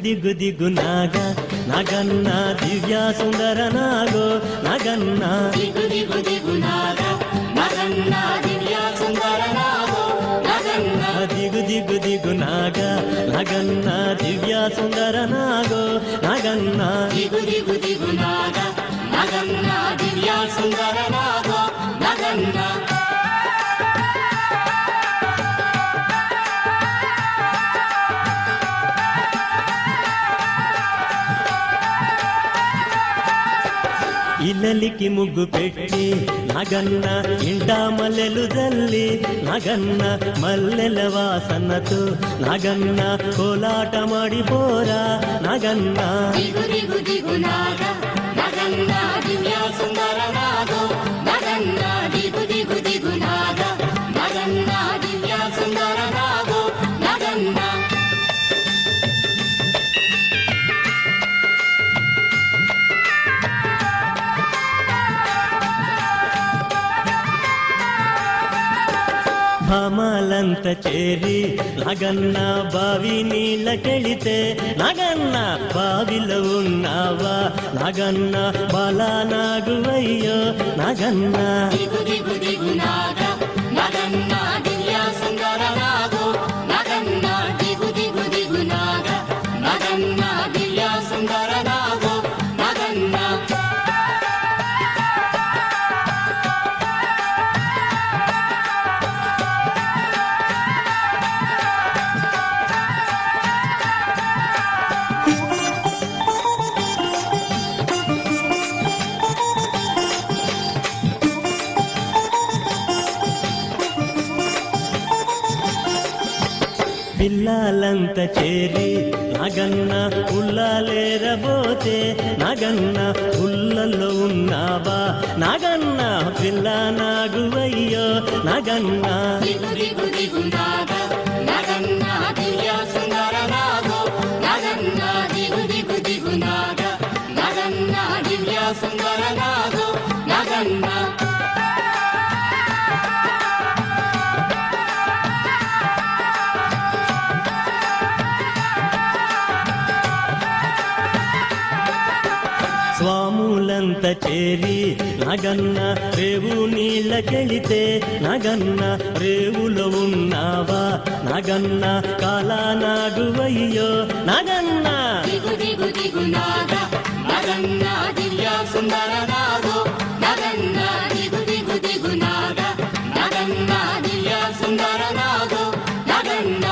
దిగు దిగు నాగ నగన్న దివ్య సుందర నాగో నగన్న దిగు దిగు దిగు నాగ నగన్న దివ్య సుందర నాగో నగన్న దిగు దిగు దిగు నాగ నగన్న దివ్య సుందర నాగో నగన్న దిగు దిగు దిగు నాగ నగన్న దివ్య సుందర నాగో నగన్న ఇల్లలికి ముగ్గు పెట్టి నగన్న ఇంట మల్లెలు జల్లి నగన్న మల్లెల వాసనతో నగన్న కోలాటమాడిపోరా నగన్న దిగు దిగు దిగు నాగ నగన్న దివ్య సుందర నాగో నగన్న దిగు దిగు దిగు నాగ నగన్న దివ్య సుందర నాగో నగన్న భామాలంత చేరి నగన్న బావి నీళ్ళకెళితే నగన్న బావిలో ఉన్నావా నగన్న బాలానాగువయ్యో నగన్న దిగు దిగు దిగు నాగ నగన్న దివ్య సుందర నాగో నగన్న దిగు దిగు దిగు నాగ నగన్న దివ్య సుందర నాగో నగన్న పిల్లలంత చేరి నగన్న ఉల్లాలేరబోతే నగన్న ఉల్లలో ఉన్నావా నగన్న పిల్ల నాగువయ్యో నగన్న దిగు దిగు దిగు నాగ నగన్న దివ్య సుందర నాగో నగన్న దిగు దిగు దిగు నాగ నగన్న దివ్య సుందర నాగో నగన్న స్వాములంత చేరి నగన్న రేవు నీళ్ళకెళితే నగన్న రేవులో ఉన్నావా నగన్న కాలానాగువయ్యో నగన్న దిగు దిగు దిగు నాగ నగన్న దివ్య సుందర నాగో నగన్న దిగు దిగు దిగు నాగ నగన్న దివ్య సుందర నాగో నగన్న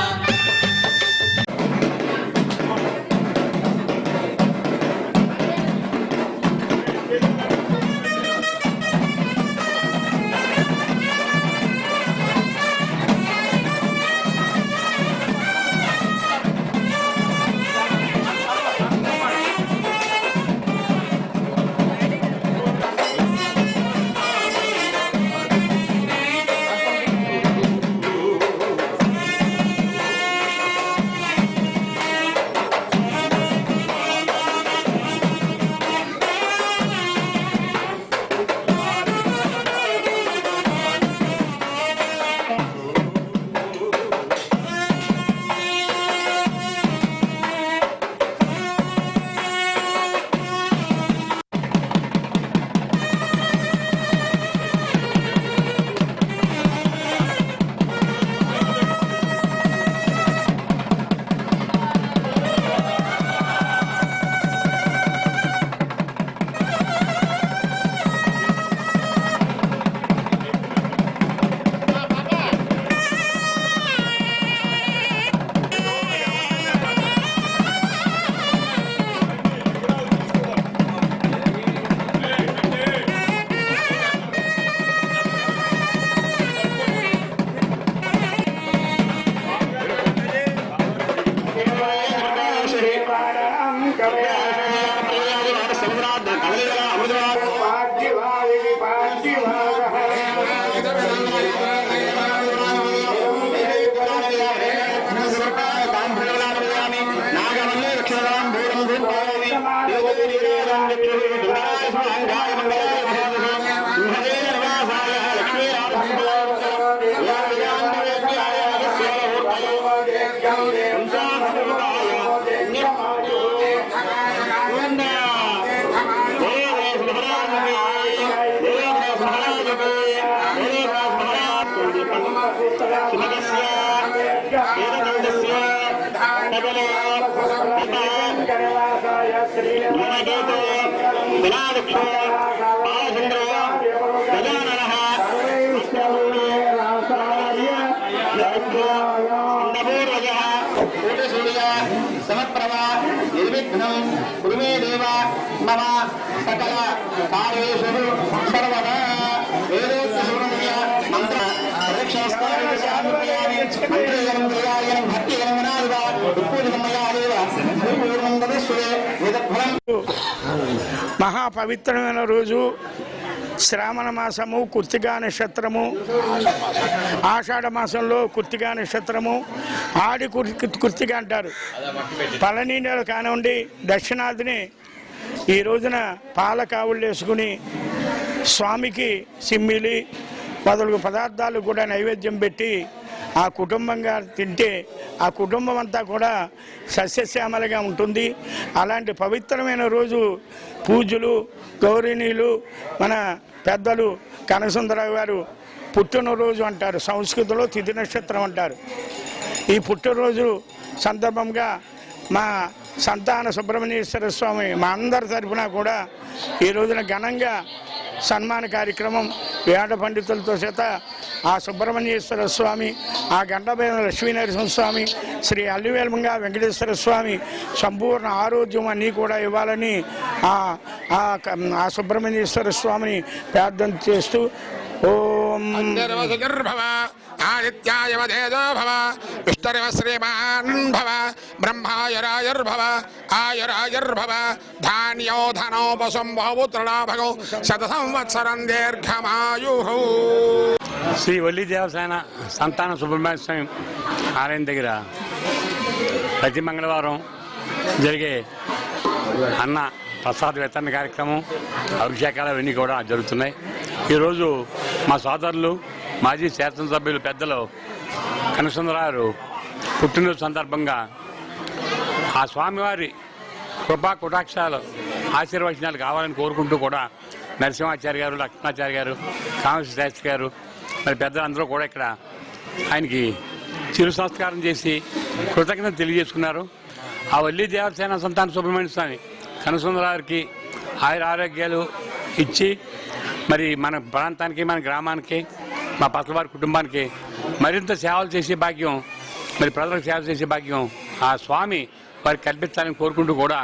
Om ధూమకేతు వినాయక్షో బాలచంద్ర గజాననః ఇంద్రపూర్వజः కోటిసూర్య సమప్రభ నిర్విఘ్నం కురు మే దేవ మమ సకల కార్యేషు సర్వదా వేదోక్త సుబ్రహ్మణ్య మంత్ర మహాపవిత్రమైన రోజు శ్రావణ మాసము కృత్తికా నక్షత్రము, ఆషాఢ మాసంలో కృత్తికా నక్షత్రము, ఆడి కృత్తిక అంటారు. పళని నెల కానివ్వండి దక్షిణాదిని ఈ రోజున పాల కావుళ్ళు వేసుకుని స్వామికి సిమ్మిలి మొదలగు పదార్థాలు కూడా నైవేద్యం పెట్టి ఆ కుటుంబంగా తింటే ఆ కుటుంబం అంతా కూడా సస్యశ్యామలుగా ఉంటుంది. అలాంటి పవిత్రమైన రోజు పూజలు గౌరీనీయులు మన పెద్దలు కనకసుందరరావు గారు పుట్టినరోజు అంటారు, సంస్కృతిలో తిథి నక్షత్రం అంటారు. ఈ పుట్టినరోజు సందర్భంగా మా సంతాన సుబ్రహ్మణ్యేశ్వర స్వామి మా అందరి తరఫున కూడా ఈ రోజున ఘనంగా సన్మాన కార్యక్రమం వేద పండితులతో చేత ఆ సుబ్రహ్మణ్యేశ్వర స్వామి, ఆ గండబైన లక్ష్మీనరసింహ స్వామి, శ్రీ అల్లివేల్మంగా వెంకటేశ్వర స్వామి సంపూర్ణ ఆరోగ్యం అన్నీ కూడా ఇవ్వాలని ఆ సుబ్రహ్మణ్యేశ్వర స్వామిని ప్రార్థన చేస్తూ ఓం ఆదిత్యాయవదేదో భవ విష్ణురివ శ్రీమాన్ భవ బ్రహ్మాయ రాయర్భవ ఆయురాయుర్భవ ధాన్యో ధనో పశుంభూత్రలాభగో శత సంవత్సరం దీర్ఘమాయు. శ్రీ వల్లి దేవసేన సంతాన సుబ్రహ్మణ్య స్వామి ఆలయం దగ్గర ప్రతి మంగళవారం జరిగే అన్న ప్రసాద వితరణ కార్యక్రమం, అభిషేకాలు అవన్నీ కూడా జరుగుతున్నాయి. ఈరోజు మా సోదరులు మాజీ శాసనసభ్యులు పెద్దలు కనకసుందరరావు పుట్టినరోజు సందర్భంగా ఆ స్వామివారి కృపా కుటాక్షాలు ఆశీర్వచనాలు కావాలని కోరుకుంటూ కూడా నరసింహాచార్య గారు, లక్ష్మణాచార్య గారు, కామేశ్వర శాస్త్రి గారు మరి పెద్దలందరూ కూడా ఇక్కడ ఆయనకి చిరు సంస్కారం చేసి కృతజ్ఞత తెలియజేసుకున్నారు. ఆ వల్లి దేవసేన సంతాన సుబ్రహ్మణ్య స్వామి కనకసుందరరావుకి ఆరోగ్యాలు ఇచ్చి మరి మన ప్రాంతానికి, మన గ్రామానికి, మా పట్లవారి కుటుంబానికి మరింత సేవలు చేసే భాగ్యం, మరి ప్రజలకు సేవ చేసే భాగ్యం ఆ స్వామి వారికి కల్పించాలని కోరుకుంటూ కూడా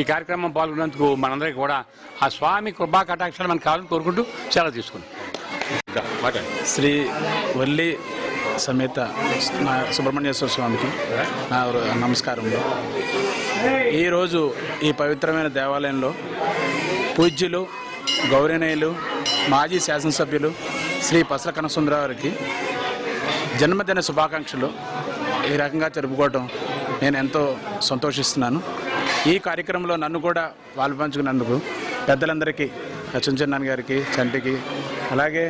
ఈ కార్యక్రమం పాల్గొన్నందుకు మనందరికీ కూడా ఆ స్వామి కృపా కటాక్షాలు మనకు కావాలని కోరుకుంటూ సెలవు తీసుకున్నాం. శ్రీ వల్లి సమేత సుబ్రహ్మణ్యేశ్వర స్వామికి నా నమస్కారములు. ఈరోజు ఈ పవిత్రమైన దేవాలయంలో పూజ్యులు గౌరవనీయులు మాజీ శాసనసభ్యులు శ్రీ పసల కనకసుందరరావు గారికి జన్మదిన శుభాకాంక్షలు ఈ రకంగా జరుపుకోవడం నేను ఎంతో సంతోషిస్తున్నాను. ఈ కార్యక్రమంలో నన్ను కూడా పాల్పంచుకున్నందుకు పెద్దలందరికీ, చుంచన్నాన్న గారికి, చంటికి, అలాగే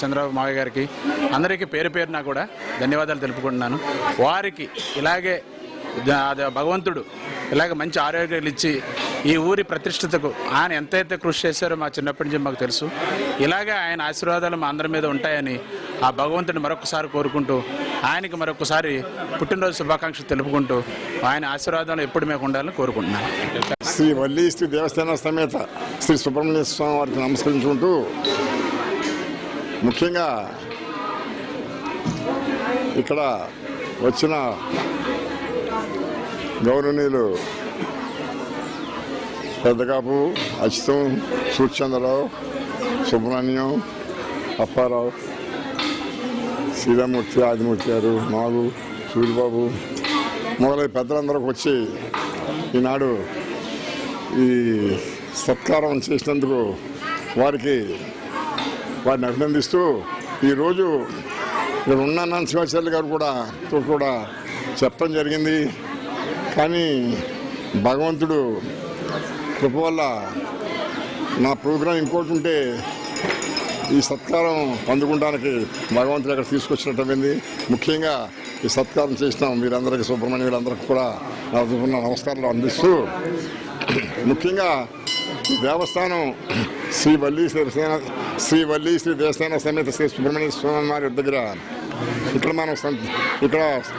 చంద్రబాబు మావయ్య గారికి అందరికీ పేరు పేరున కూడా ధన్యవాదాలు తెలుపుకుంటున్నాను. వారికి ఇలాగే భగవంతుడు ఇలాగే మంచి ఆరోగ్యాలు ఇచ్చి ఈ ఊరి ప్రతిష్టతకు ఆయన ఎంతైతే కృషి చేశారో మా చిన్నప్పటి నుంచి మాకు తెలుసు. ఇలాగే ఆయన ఆశీర్వాదాలు మా అందరి మీద ఉంటాయని ఆ భగవంతుడిని మరొకసారి కోరుకుంటూ ఆయనకి మరొకసారి పుట్టినరోజు శుభాకాంక్షలు తెలుపుకుంటూ ఆయన ఆశీర్వాదాలు ఎప్పుడు మేము ఉండాలని కోరుకుంటున్నాను. శ్రీ వల్లి శ్రీ దేవస్థాన సమేత శ్రీ సుబ్రహ్మణ్య స్వామి వారికి నమస్కరించుకుంటూ ముఖ్యంగా ఇక్కడ వచ్చిన గౌరవనీయులు పెద్దకాపు అచ్యుతం, సూర్యచంద్రరావు, సుబ్రహ్మణ్యం, అప్పారావు, శ్రీరామూర్తి, ఆదిమూర్తి గారు, నాగు, సూర్యబాబు మొదలై పెద్దలందరికి వచ్చి ఈనాడు ఈ సత్కారం చేసినందుకు వారిని అభినందిస్తూ ఈరోజు ఇక్కడ ఉన్న నరసింహాచార్య గారు కూడా చెప్పడం జరిగింది. కానీ భగవంతుడు కృప వల్ల నా ప్రోగ్రాం ఇంకోటి ఉంటే ఈ సత్కారం అందుకోవడానికి భగవంతుడు అక్కడ తీసుకొచ్చినట్టయింది. ముఖ్యంగా ఈ సత్కారం చేసిన మీరందరికీ, సుబ్రహ్మణ్యులందరికీ కూడా నా నమస్కారాలు అందిస్తూ ముఖ్యంగా దేవస్థానం శ్రీ వల్లి శ్రీ దేవస్థాన సమేత శ్రీ సుబ్రహ్మణ్య స్వామి వారి దగ్గర ఇక్కడ మనం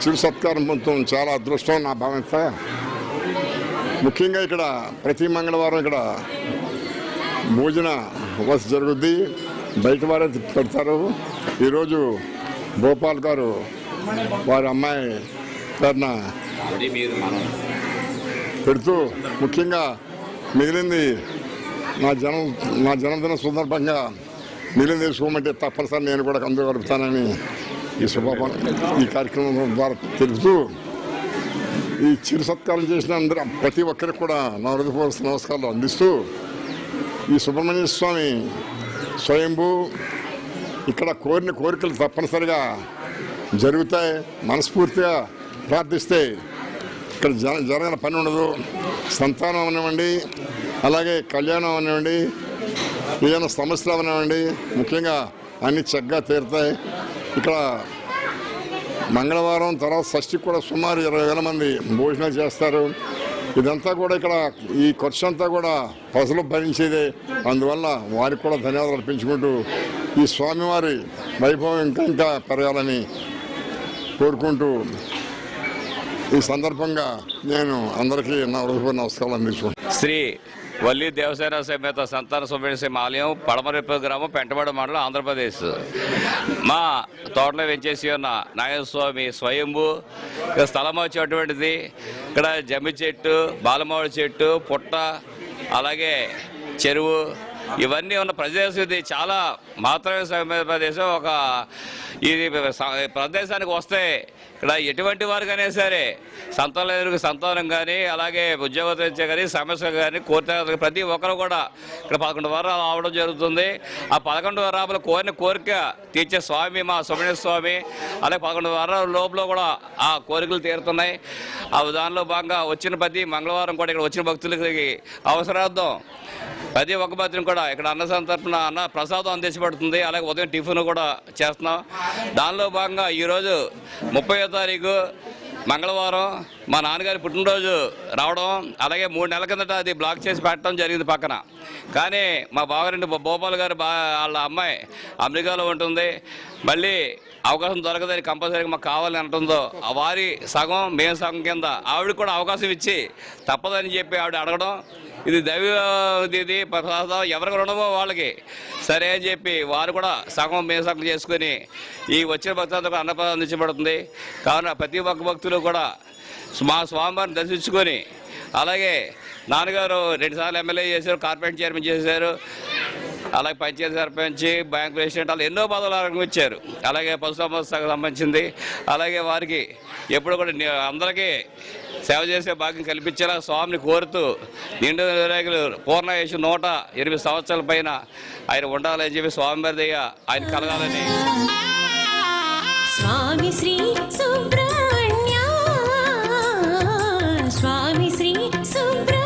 చిరు సత్కారం పొందుతాం. చాలా అదృష్టం నా భావిస్తా. ముఖ్యంగా ఇక్కడ ప్రతి మంగళవారం ఇక్కడ భోజన వసతి జరుగుద్ది, బయట వారే పెడతారు. ఈరోజు గోపాల్ గారు వారి అమ్మాయి పేరున పెడుతూ ముఖ్యంగా మిగిలింది నా జన్మదిన సందర్భంగా మిగిలింది తీసుకోమంటే తప్పనిసరి నేను కూడా అందులో గడుపుతానని ఈ కార్యక్రమం ద్వారా తెలుపుతూ ఈ చిరు సత్కారం చేసిన అందరూ ప్రతి ఒక్కరికి కూడా నా హృదయపూర్వక నమస్కారాలు అందిస్తూ ఈ సుబ్రహ్మణ్య స్వామి స్వయంభూ ఇక్కడ కోరిన కోరికలు తప్పనిసరిగా జరుగుతాయి. మనస్ఫూర్తిగా ప్రార్థిస్తే ఇక్కడ జరగని పని ఉండదు. సంతానం అవనివ్వండి, అలాగే కళ్యాణం అవనివ్వండి, ఏదైనా సమస్యలు అవనివ్వండి, ముఖ్యంగా అన్ని చక్కగా తీరుతాయి. ఇక్కడ మంగళవారం తర్వాత షష్ఠికి కూడా సుమారు 20,000 మంది భోజనాలు చేస్తారు. ఇదంతా కూడా ఇక్కడ ఈ ఖర్చు అంతా కూడా ప్రజలు భరించేదే. అందువల్ల వారికి కూడా ధన్యవాదాలు అర్పించుకుంటూ ఈ స్వామివారి వైభవం ఇంకా పెరగాలని కోరుకుంటూ ఈ సందర్భంగా నేను అందరికీ నా హృదయపూర్వక నమస్కారాలు అందించుకుంటాను. శ్రీ వల్లి దేవసేన సమేత సంతాన సుబ్రహ్మణ్య ఆలయం పడమరెప్ప గ్రామం పెంటవాడ మండలం ఆంధ్రప్రదేశ్. మా తోటలో వెంచేసి ఉన్న నాగస్వామి స్వయంభూ. ఇక్కడ స్థలం వచ్చేటువంటిది ఇక్కడ జమ్మి చెట్టు, బాలమావిడి చెట్టు, పుట్ట, అలాగే చెరువు ఇవన్నీ ఉన్న ప్రదేశం. ఇది చాలా మాత్రమే ప్రదేశం. ఇది ప్రదేశానికి వస్తే ఇక్కడ ఎటువంటి వారికైనా సరే సంతానం కానీ, అలాగే ఉద్యోగం ఇచ్చే కానీ, సమస్య కానీ, కోరిక ప్రతి ఒక్కరు కూడా ఇక్కడ 11 వారాలు రావడం జరుగుతుంది. ఆ 11 వారాలు కోరిన కోరిక తీర్చే స్వామి మా సుబ్రహ్మణ్య స్వామి. అలాగే 11 వారాల లోపల కూడా ఆ కోరికలు తీరుతున్నాయి. ఆ దానిలో భాగంగా వచ్చిన ప్రతి మంగళవారం కూడా ఇక్కడ వచ్చిన భక్తులకి అవసరార్థం ప్రతి ఒక్క భక్తుని కూడా ఇక్కడ అన్నదానం తరపున అన్న ప్రసాదం అందించబడుతుంది. అలాగే ఉదయం టిఫిన్ కూడా చేస్తున్నాం. దానిలో భాగంగా ఈరోజు 30వ తారీఖు మంగళవారం మా నాన్నగారి పుట్టినరోజు రావడం, అలాగే 3 నెలల కిందట అది బ్లాక్ చేసి పెట్టడం జరిగింది పక్కన. కానీ మా బావగారి భోపాల్ గారు వాళ్ళ అమ్మాయి అమెరికాలో ఉంటుంది. మళ్ళీ అవకాశం దొరకదని కంపల్సరీగా మాకు కావాలని అంటుందో వారి సగం మేము సగం కింద ఆవిడకి కూడా అవకాశం ఇచ్చి తప్పదని చెప్పి ఆవిడ అడగడం, ఇది దైవ ఇది ప్రసాదం ఎవరికి రుణమో వాళ్ళకి సరే అని చెప్పి వారు కూడా సగం మేము సగం చేసుకుని ఈ వచ్చిన భక్తులందరూ అన్నప్రసాదం అందించబడుతుంది. కావున ప్రతి ఒక్క భక్తులు కూడా మా స్వామివారిని దర్శించుకొని, అలాగే నాన్నగారు 2 సార్లు ఎమ్మెల్యే చేశారు, కార్పొరేట్ చైర్మన్ చేశారు, అలాగే పంచాయతీ సర్పంచ్, బ్యాంక్ ప్రెసిడెంట్, అలా ఎన్నో పదవులు ఆరంభించారు. అలాగే పశు సంస్థకు సంబంధించింది. అలాగే వారికి ఎప్పుడు కూడా అందరికీ సేవ చేసే భాగ్యం కల్పించేలా స్వామిని కోరుతూ నిండు రేగులు పూర్ణాయుషు 108 సంవత్సరాల పైన ఆయన ఉండాలని చెప్పి స్వామివారి దయ ఆయన కలగాలని. స్వామి శ్రీ సుబ్రహ్మణ్య, స్వామి శ్రీ సుబ్రహ్మణ్య.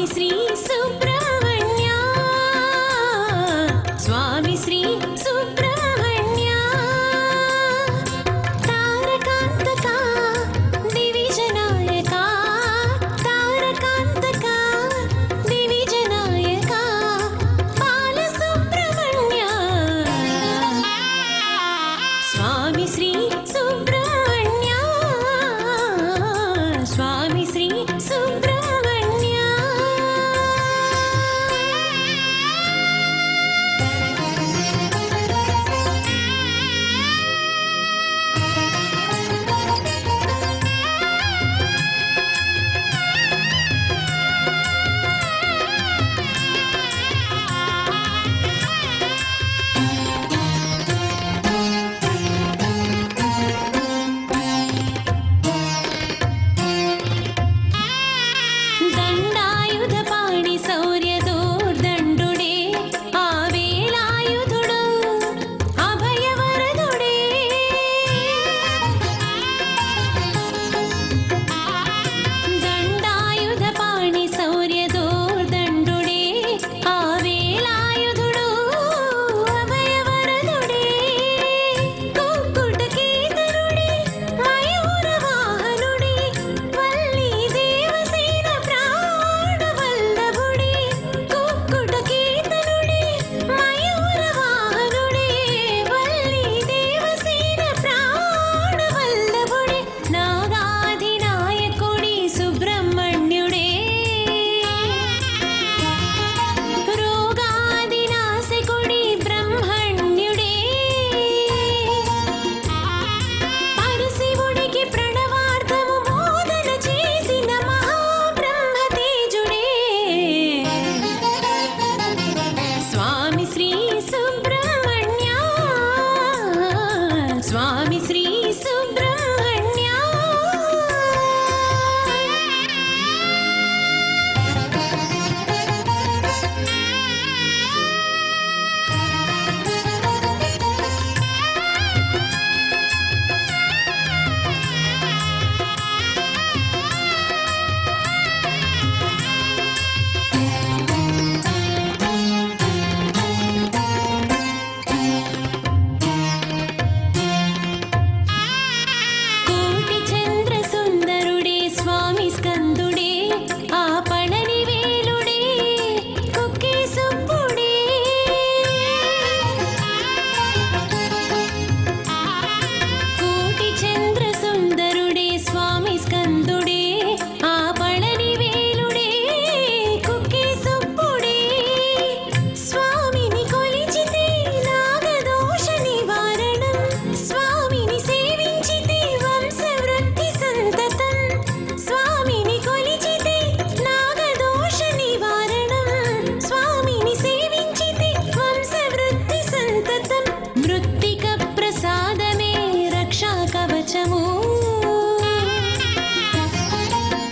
శ్రీ సుబ్రహ్మణ్య స్వామి శ్రీ సుబ్రహ్మణ్య తారకాంతక దివిజనాయక తారకాంతక దివిజనాయక బాల సుబ్రహ్మణ్య స్వామి శ్రీ సుబ్రహ్మణ్య స్వామి శ్రీ సుబ్రహ్మణ్య దండాయుధపాణి శౌర్యదోర్దండుడే ఆవేలాయుధుడు అభయవరదుడే దండాయుధపాణి శౌర్యదోర్దండుడే ఆవేలాయుధుడు అభయవరదుడే కుక్కుటకేతనుడే మయూరవాహనుడే వల్లీ దేవసేన ప్రాణవల్లభుడే కుక్కుటకేతనుడే మయూరవాహనుడే వల్లీ దేవసేన ప్రాణవల్లభుడే నాగాధినాయకుడి సుబ్రహ్మణ్యుడే రోగాదినాశకుడి బ్రహ్మణ్యుడే పరశివుడికి ప్రణవార్థము బోధన చేసిన మహాబ్రహ్మతేజుడే స్వామి శ్రీ సుబ్రహ్మణ్య స్వామి శ్రీ సుబ్రహ్మణ్య కోటి చంద్ర సుందరుడే స్వామి స్కందుడే ఆ పళని వేలుడే కుక్కి సుబ్బుడే కోటి చంద్ర సుందరుడే స్వామి స్కందుడే ఆ పళని వేలుడే కుక్కి సుబ్బుడే స్వామిని కొలిచితే నాగదోష నివారణం స్వామిని సేవించితే వంశవృద్ధి సంతతం స్వామిని కొలిచితే నాగదోష నివారణం స్వామిని సేవించితే వంశవృద్ధి సంతతం మృత్తిక ప్రసాదమే రక్షా కవచము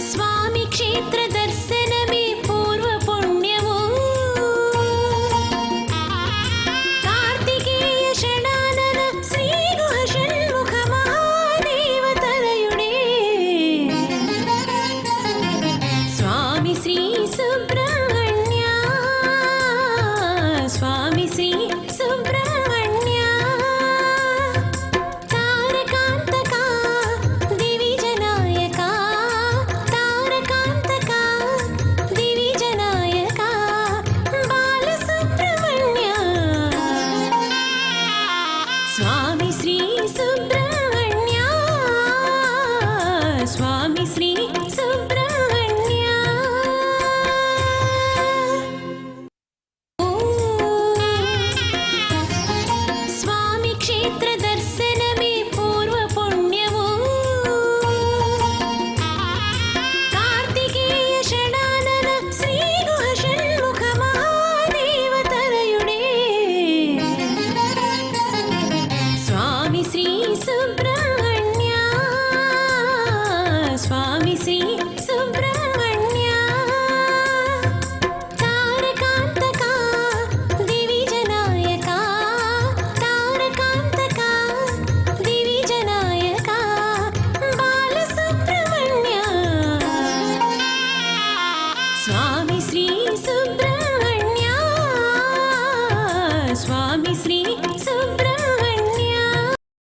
స్వామి క్షేత్ర దర్శనమే పూర్వ పుణ్యము కార్తికేయ షడానన శ్రీ గుహ షణ్ముఖ మహాదేవతనయుడే స్వామి శ్రీ సుబ్రహ్మణ్య స్వామి శ్రీ సుబ్రహ్మణ్య తారకాంతక దివిజనాయక తారకాంతక దివిజనాయక బాల సుబ్రహ్మణ్య స్వామి శ్రీ సుబ్రహ్మణ్య స్వామి శ్రీ సుబ్రహ్మణ్య స్వామి క్షేత్ర దర్శనమే పూర్వ పుణ్యము కార్తికేయ షడానన శ్రీ గుహ షణ్ముఖ మహాదేవతనయుడే స్వామి శ్రీ సుబ్రహ్మణ్య స్వామి శ్రీ సుబ్రహ్మణ్య తారకాంతక దివిజనాయక తారకాంతక దివిజనాయక బాల సుబ్రహ్మణ్య స్వామి సుబ్రహ్మణ్య